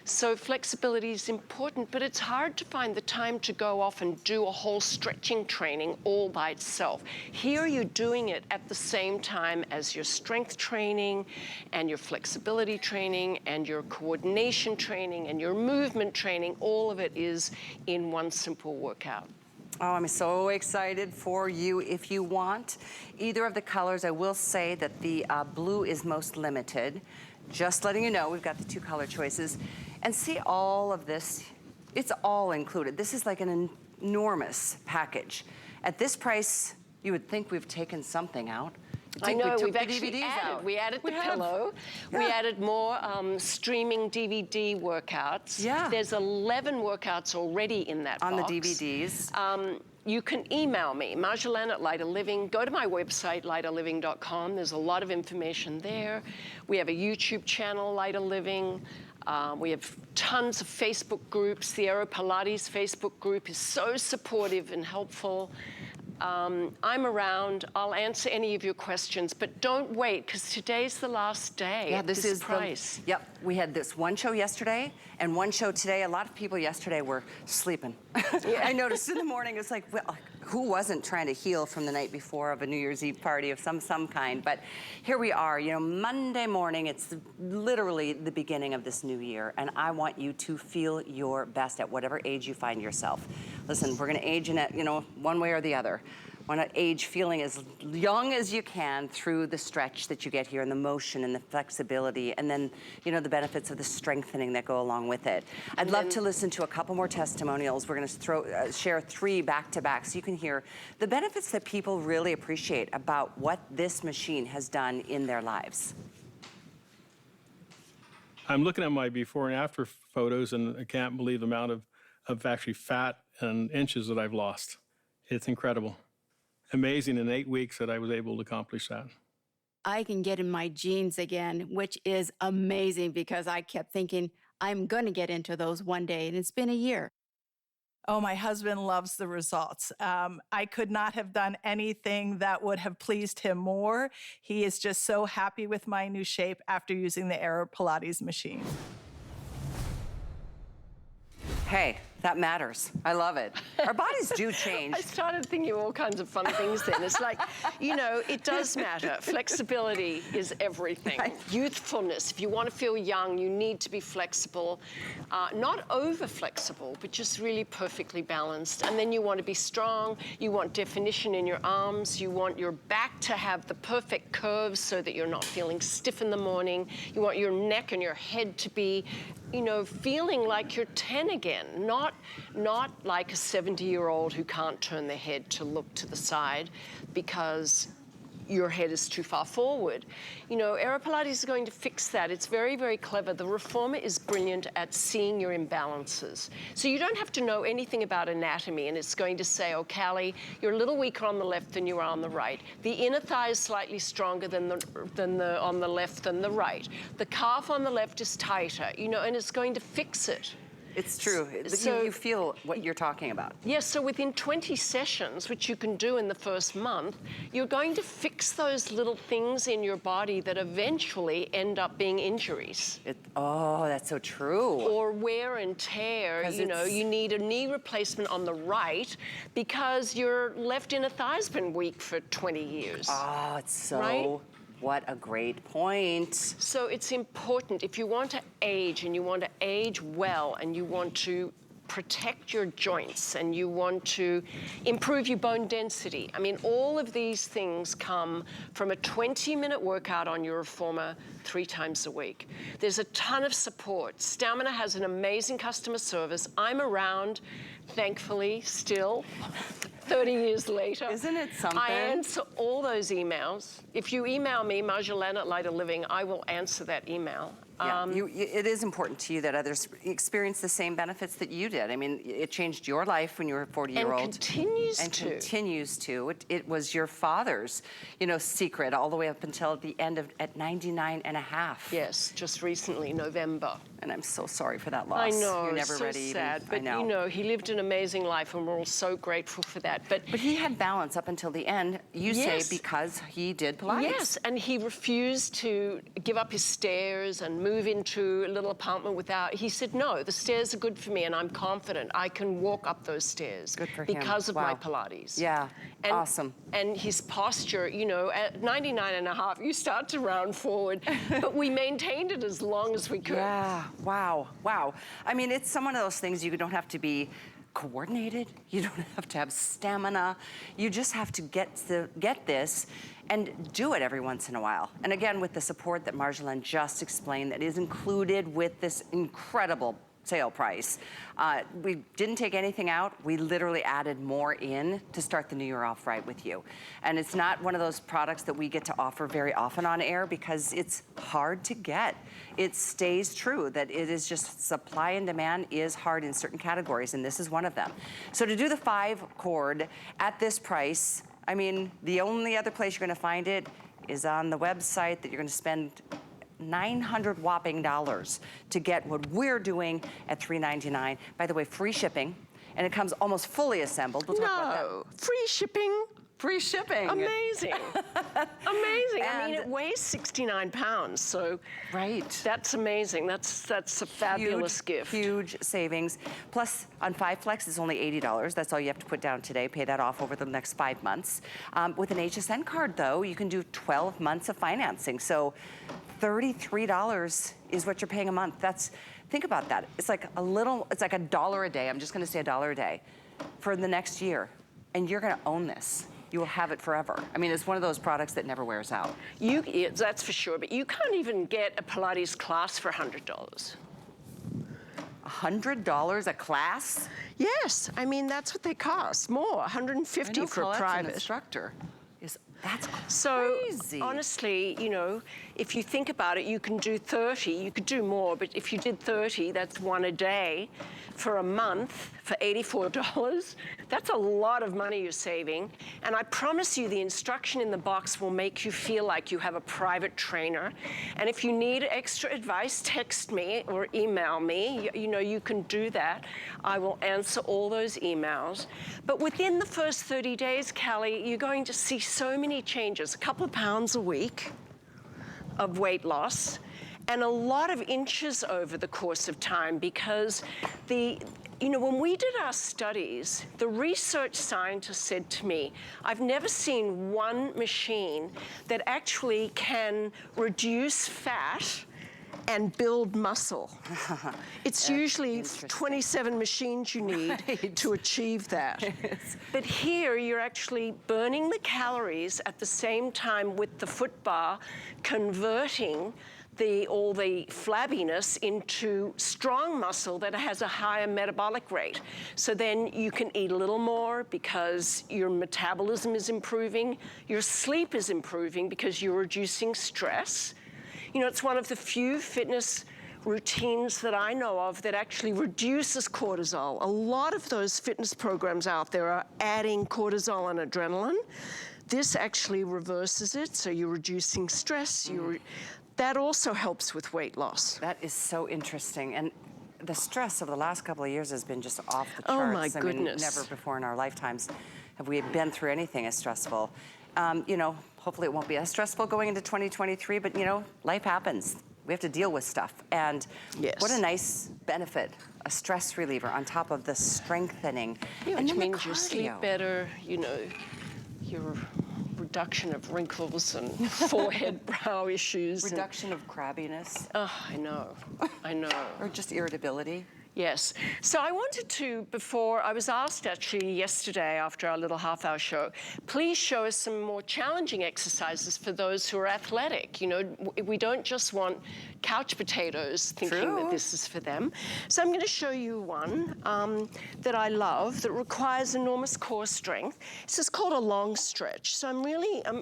So flexibility is important, but it's hard to find the time to go off and do a whole stretching training all by itself. Here you're doing it at the same time as your strength training and your flexibility training and your coordination training and your movement training. All of it is in one simple workout. Oh, I'm so excited for you. If you want either of the colors, I will say that the blue is most limited. Just letting you know, we've got the two color choices. And see all of this, it's all included. This is like an enormous package. At this price, you would think we've taken something out. I know, we took we've the actually DVDs added. out. We added the have. pillow. We Yeah. added more streaming DVD workouts. Yeah. There's 11 workouts already in that On box. the DVDs. You can email me, Marjolaine at Lighter Living. Go to my website, lighterliving.com. There's a lot of information there. We have a YouTube channel, Lighter Living. We have tons of Facebook groups. The AeroPilates Facebook group is so supportive and helpful. I'm around. I'll answer any of your questions, but don't wait, because today's the last day. Yeah, at this is price. Yep, we had this one show yesterday and one show today. A lot of people yesterday were sleeping. I noticed in the morning, it's like, well, who wasn't trying to heal from the night before of a New Year's Eve party of some kind? But here we are, Monday morning. It's literally the beginning of this new year, and I want you to feel your best at whatever age you find yourself. Listen, we're going to age in it, one way or the other. Want to age feeling as young as you can through the stretch that you get here and the motion and the flexibility and then, the benefits of the strengthening that go along with it. I'd love to listen to a couple more testimonials. We're going to share 3 back-to-back so you can hear the benefits that people really appreciate about what this machine has done in their lives. I'm looking at my before and after photos, and I can't believe the amount of actually fat and inches that I've lost. It's incredible. Amazing in 8 weeks that I was able to accomplish that. I can get in my jeans again, which is amazing because I kept thinking I'm going to get into those one day, and it's been a year. Oh, my husband loves the results. I could not have done anything that would have pleased him more. He is just so happy with my new shape after using the AeroPilates machine. Hey, that matters. I love it. Our bodies do change. I started thinking all kinds of fun things then. It's like, it does matter. Flexibility is everything. Right. Youthfulness. If you want to feel young, you need to be flexible. Not over-flexible, but just really perfectly balanced. And then you want to be strong. You want definition in your arms. You want your back to have the perfect curves so that you're not feeling stiff in the morning. You want your neck and your head to be feeling like you're 10 again, not like a 70-year-old who can't turn their head to look to the side, because your head is too far forward. You know, AeroPilates is going to fix that. It's very, very clever. The reformer is brilliant at seeing your imbalances. So you don't have to know anything about anatomy, and it's going to say, oh, Callie, you're a little weaker on the left than you are on the right. The inner thigh is slightly stronger than on the left than the right. The calf on the left is tighter, you know, and it's going to fix it. It's true. So you feel what you're talking about. Yes, so within 20 sessions, which you can do in the first month, you're going to fix those little things in your body that eventually end up being injuries. Oh, that's so true. Or wear and tear. You know, you need a knee replacement on the right because your left inner thigh's been weak for 20 years. Oh, it's so... Right? What a great point. So it's important, if you want to age and you want to age well and you want to protect your joints and you want to improve your bone density. I mean, all of these things come from a 20-minute workout on your reformer 3 times a week. There's a ton of support. Stamina has an amazing customer service. I'm around, thankfully, still. 30 years later. Isn't it something? I answer all those emails. If you email me, Marjolaine at Lighter Living, I will answer that email. Yeah, it is important to you that others experience the same benefits that you did. I mean, it changed your life when you were a 40-year-old. And continues and to. Continues to. It was your father's, you know, secret all the way up until the end of, at 99 and a half. Yes, just recently, November. And I'm so sorry for that loss. I know, You're never so ready sad. even, But I know. you know, he lived an amazing life and we're all so grateful for that. But he had balance up until the end, you say, because he did Pilates. Yes, and he refused to give up his stairs and move into a little apartment without, he said, no, the stairs are good for me and I'm confident I can walk up those stairs. Good for him. Because of Wow. my Pilates. Yeah, And, awesome. And his posture, you know, at 99 and a half, you start to round forward, but we maintained it as long as we could. Yeah, wow, wow. I mean, it's one of those things you don't have to be coordinated. You don't have to have stamina. You just have to get this and do it every once in a while. And again, with the support that Marjolaine just explained that is included with this incredible sale price. We didn't take anything out. We literally added more in to start the new year off right with you. And it's not one of those products that we get to offer very often on air because it's hard to get. It stays true that it is just supply and demand is hard in certain categories, and this is one of them. So to do the 5-cord at this price, I mean, the only other place you're gonna find it is on the website that you're gonna spend $900 whopping to get what we're doing at $399. By the way, free shipping, and it comes almost fully assembled. We'll talk about that. Free shipping. Free shipping. Amazing. Amazing. I mean, it weighs 69 pounds, so right. That's amazing. That's a fabulous gift. Huge savings. Plus, on 5 Flex, it's only $80. That's all you have to put down today. Pay that off over the next 5 months. With an HSN card, though, you can do 12 months of financing. So $33 is what you're paying a month. Think about that. It's like it's like $1 a day. I'm just gonna say $1 a day for the next year. And you're gonna own this. You will have it forever. I mean, it's one of those products that never wears out. That's for sure, but you can't even get a Pilates class for $100. $100 a class? Yes, I mean, that's what they cost. More, $150 for a private. An instructor. That's crazy. So honestly, you know, if you think about it, you can do 30, you could do more, but if you did 30, that's 1 a day for a month for $84. That's a lot of money you're saving. And I promise you the instruction in the box will make you feel like you have a private trainer. And if you need extra advice, text me or email me. You know, you can do that. I will answer all those emails. But within the first 30 days, Callie, you're going to see so many changes. A couple of pounds a week of weight loss, and a lot of inches over the course of time, because you know, when we did our studies, the research scientist said to me, I've never seen one machine that actually can reduce fat and build muscle. It's usually 27 machines you need to achieve that. But here, you're actually burning the calories at the same time with the foot bar, converting all the flabbiness into strong muscle that has a higher metabolic rate. So then you can eat a little more because your metabolism is improving, your sleep is improving because you're reducing stress. You know, it's one of the few fitness routines that I know of that actually reduces cortisol. A lot of those fitness programs out there are adding cortisol and adrenaline. This actually reverses it, so you're reducing stress. That also helps with weight loss. That is so interesting. And the stress of the last couple of years has been just off the charts. Oh my I goodness. mean, never before in our lifetimes have we been through anything as stressful. You know, hopefully it won't be as stressful going into 2023, but you know, life happens. We have to deal with stuff. And what a nice benefit, a stress reliever on top of the strengthening. Yeah, and which then means the you sleep cardio. better, you know, your reduction of wrinkles and forehead, brow issues. Reduction of crabbiness. Oh, I know, I know. Or just irritability. Yes. So I wanted to, before, I was asked actually yesterday after our little half-hour show, please show us some more challenging exercises for those who are athletic. You know, we don't just want couch potatoes thinking that this is for them. So I'm going to show you one that I love that requires enormous core strength. This is called a long stretch. So I'm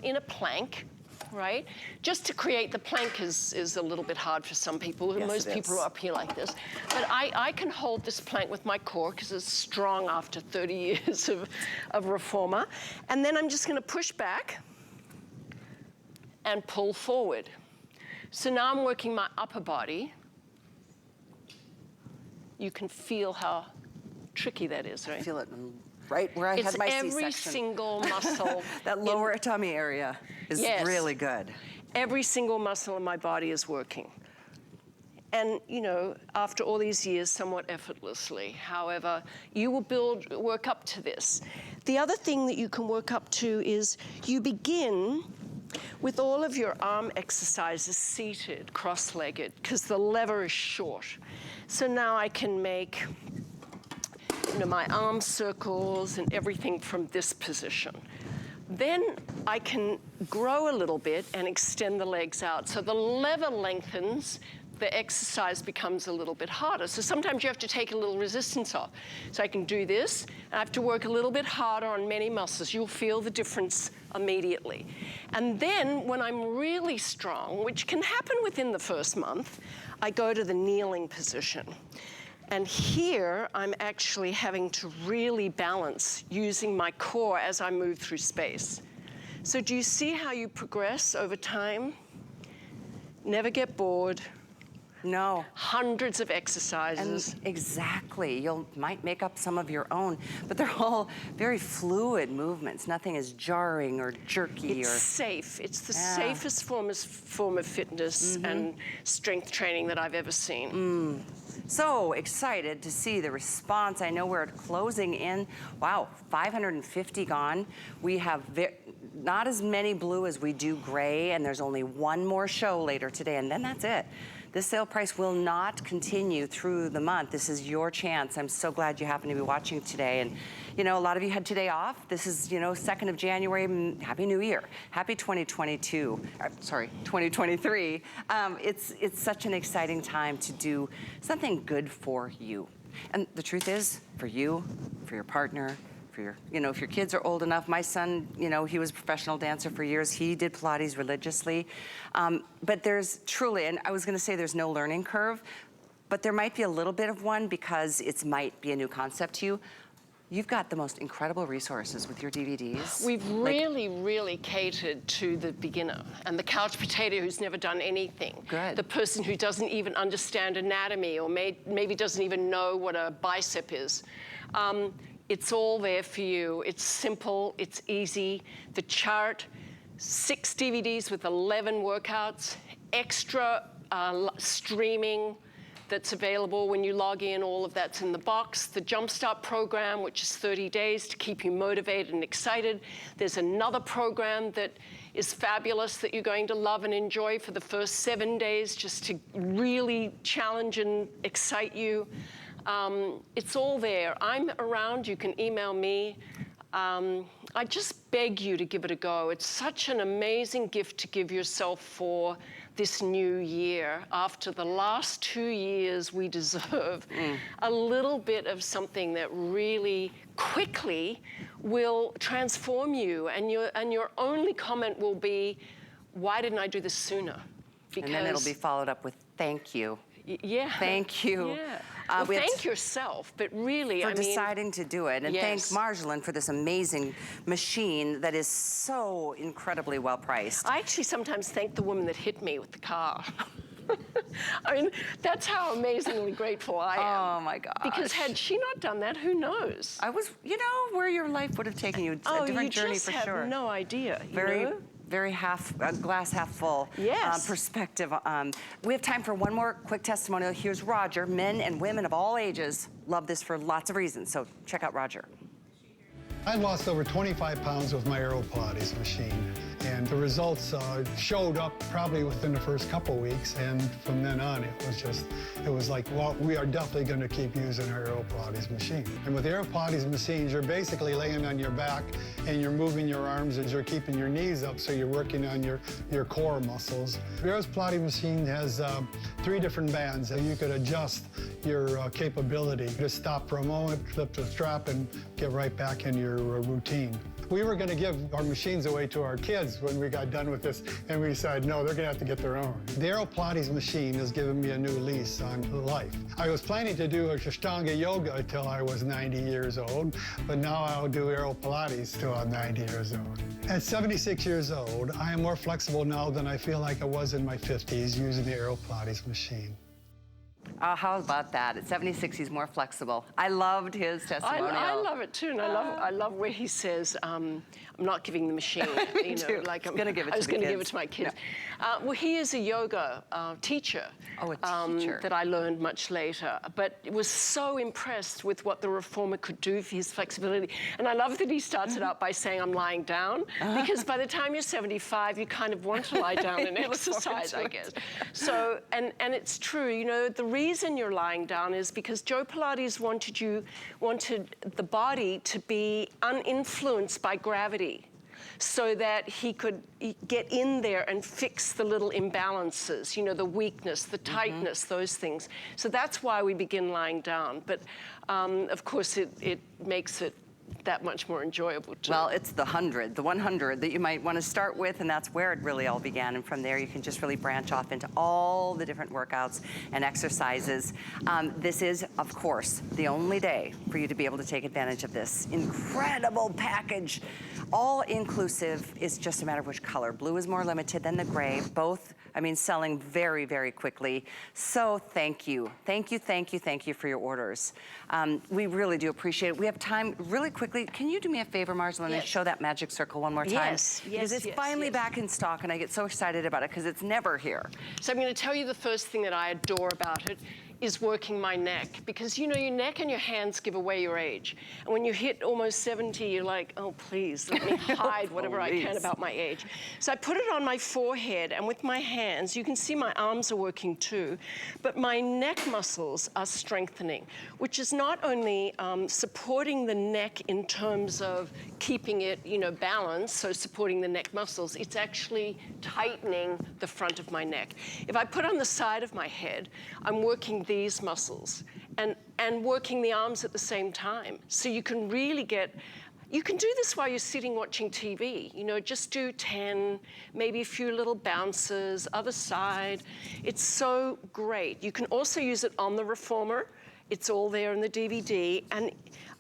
in a plank. Right? Just to create the plank is a little bit hard for some people. Yes, most it people is. are up here like this. But I can hold this plank with my core because it's strong after 30 years of reformer. And then I'm just going to push back and pull forward. So now I'm working my upper body. You can feel how tricky that is, right? I feel it right where I had my C-section. It's every single muscle. That lower tummy area is really good. Every single muscle in my body is working. And, you know, after all these years, somewhat effortlessly. However, you will work up to this. The other thing that you can work up to is you begin with all of your arm exercises seated, cross-legged, because the lever is short. So now I can make, you know, my arm circles and everything from this position. Then I can grow a little bit and extend the legs out. So the lever lengthens, the exercise becomes a little bit harder. So sometimes you have to take a little resistance off. So I can do this, and I have to work a little bit harder on many muscles. You'll feel the difference immediately. And then when I'm really strong, which can happen within the first month, I go to the kneeling position. And here, I'm actually having to really balance using my core as I move through space. So do you see how you progress over time? Never get bored. No. Hundreds of exercises. And exactly. You might make up some of your own, but they're all very fluid movements. Nothing is jarring or jerky. It's safe. It's the safest form of fitness and strength training that I've ever seen. So excited to see the response. I know we're closing in. Wow, 550 gone. We have not as many blue as we do gray, and there's only one more show later today, and then that's it. This sale price will not continue through the month. This is your chance. I'm so glad you happen to be watching today. And, you know, a lot of you had today off. This is, you know, 2nd of January. Happy New Year. Happy 2022. Sorry, 2023. It's such an exciting time to do something good for you. And the truth is, for you, for your partner, for your, you know, if your kids are old enough. My son, you know, he was a professional dancer for years. He did Pilates religiously. But there's truly, and I was gonna say there's no learning curve, but there might be a little bit of one because it might be a new concept to you. You've got the most incredible resources with your DVDs. We've really catered to the beginner and the couch potato who's never done anything. Good. The person who doesn't even understand anatomy or maybe doesn't even know what a bicep is. It's all there for you. It's simple, it's easy. The chart, 6 DVDs with 11 workouts, extra streaming that's available when you log in. All of that's in the box. The Jumpstart program, which is 30 days to keep you motivated and excited. There's another program that is fabulous that you're going to love and enjoy for the first 7 days, just to really challenge and excite you. It's all there. I'm around. You can email me. I just beg you to give it a go. It's such an amazing gift to give yourself for this new year. After the last 2 years, we deserve a little bit of something that really quickly will transform you. And your only comment will be, why didn't I do this sooner? Because, and then it'll be followed up with thank you. Yeah. Thank you. Yeah. Well, thank yourself, but really, for deciding to do it. And thank yes. Marjolaine for this amazing machine that is so incredibly well priced. I actually sometimes thank the woman that hit me with the car. I mean, that's how amazingly grateful I am. Oh my gosh. Because had she not done that, who knows? I was, you know, where your life would have taken you. A different journey for sure. You just have no idea. Very glass half full perspective. We have time for one more quick testimonial. Here's Roger. Men and women of all ages love this for lots of reasons. So check out Roger. I lost over 25 pounds with my AeroPilates machine, and the results showed up probably within the first couple weeks, and from then on it was like, well, we are definitely going to keep using our AeroPilates machine. And with AeroPilates machines, you're basically laying on your back and you're moving your arms as you're keeping your knees up, so you're working on your core muscles. The AeroPilates machine has 3 different bands, and you could adjust your capability. Just stop for a moment, flip the strap, and get right back in your routine. We were going to give our machines away to our kids when we got done with this, and we decided, no, they're going to have to get their own. The AeroPilates machine has given me a new lease on life. I was planning to do Ashtanga yoga until I was 90 years old, but now I'll do AeroPilates till I'm 90 years old. At 76 years old, I am more flexible now than I feel like I was in my 50s using the AeroPilates machine. How about that? At 76, he's more flexible. I loved his testimonial. I love it too, and I love where he says, I'm not giving the machine. Me too. Like I was going to give it to my kids. Well, he is a yoga teacher. Oh, a teacher. That I learned much later, but was so impressed with what the reformer could do for his flexibility. And I love that he starts it out by saying, I'm lying down, because by the time you're 75, you kind of want to lie down and exercise, I guess. So, and it's true, you know, the reason you're lying down is because Joe Pilates wanted the body to be uninfluenced by gravity, so that he could get in there and fix the little imbalances, you know, the weakness, the tightness, those things. So that's why we begin lying down. But of course, it makes it that much more enjoyable too. Well, it's the 100 that you might want to start with, and that's where it really all began. And from there, you can just really branch off into all the different workouts and exercises. This is, of course, the only day for you to be able to take advantage of this incredible package. All inclusive. Is just a matter of which color. Blue is more limited than the gray. Both, I mean, selling very, very quickly. So thank you. Thank you for your orders. We really do appreciate it. We have time really quickly. Can you do me a favor, Marjolaine, and show that magic circle one more time? Yes. Because it's finally back in stock, and I get so excited about it because it's never here. So I'm going to tell you the first thing that I adore about it is working my neck, because you know your neck and your hands give away your age. And when you hit almost 70, you're like, oh please, let me hide whatever I can about my age. So I put it on my forehead, and with my hands, you can see my arms are working too, but my neck muscles are strengthening, which is not only supporting the neck in terms of keeping it, you know, balanced, so supporting the neck muscles, it's actually tightening the front of my neck. If I put on the side of my head, I'm working these muscles and working the arms at the same time. So you can really you can do this while you're sitting watching TV. You know, just do 10, maybe a few little bounces, other side. It's so great. You can also use it on the reformer. It's all there in the DVD. And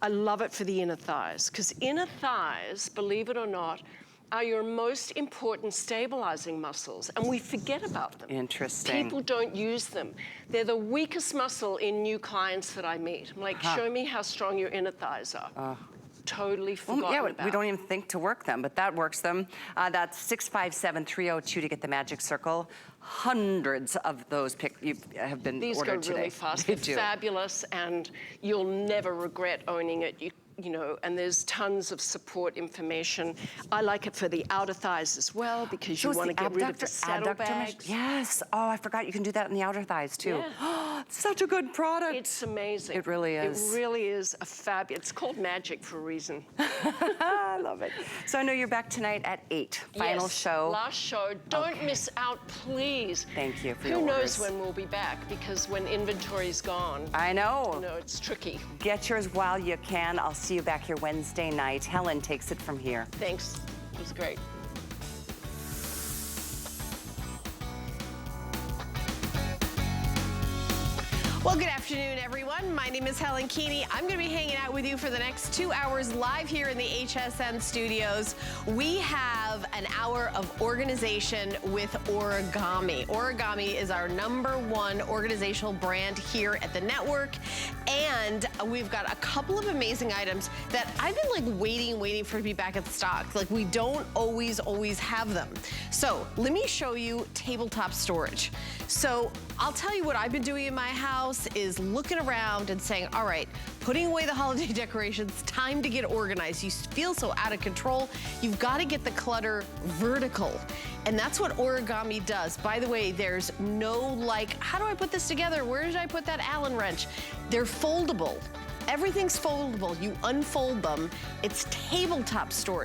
I love it for the inner thighs, because inner thighs, believe it or not, are your most important stabilizing muscles, and we forget about them. Interesting. People don't use them. They're the weakest muscle in new clients that I meet. I'm like, show me how strong your inner thighs are. Totally forgotten about. We don't even think to work them, but that works them. That's 657-302 to get the magic circle. Hundreds of those have been These ordered go really today. fast. They They're do. fabulous, and you'll never regret owning it. you know, and there's tons of support information. I like it for the outer thighs as well because you want to get rid of the saddlebags. Yes. Oh, I forgot you can do that in the outer thighs too. Yeah. Such a good product. It's amazing. It really is. It really is a fabulous. It's called magic for a reason. I love it. So I know you're back tonight at 8. Final Yes, show. last show. Don't miss out, please. Thank you for your Who knows orders. when we'll be back? Because when inventory's gone, I know. you know, it's tricky. Get yours while you can. I'll see you back here Wednesday night. Helen takes it from here. Thanks. It was great. Well, good afternoon, everyone. My name is Helen Keeney. I'm going to be hanging out with you for the next 2 hours live here in the HSN studios. We have an hour of organization with Origami. Origami is our #1 organizational brand here at the network. And we've got a couple of amazing items that I've been like waiting for to be back in stock. Like we don't always have them. So let me show you tabletop storage. So I'll tell you what I've been doing in my house is looking around and saying, all right, putting away the holiday decorations, time to get organized. You feel so out of control. You've got to get the clutter vertical. And that's what Origami does. By the way, there's no like, how do I put this together? Where did I put that Allen wrench? They're foldable. Everything's foldable. You unfold them. It's tabletop storage.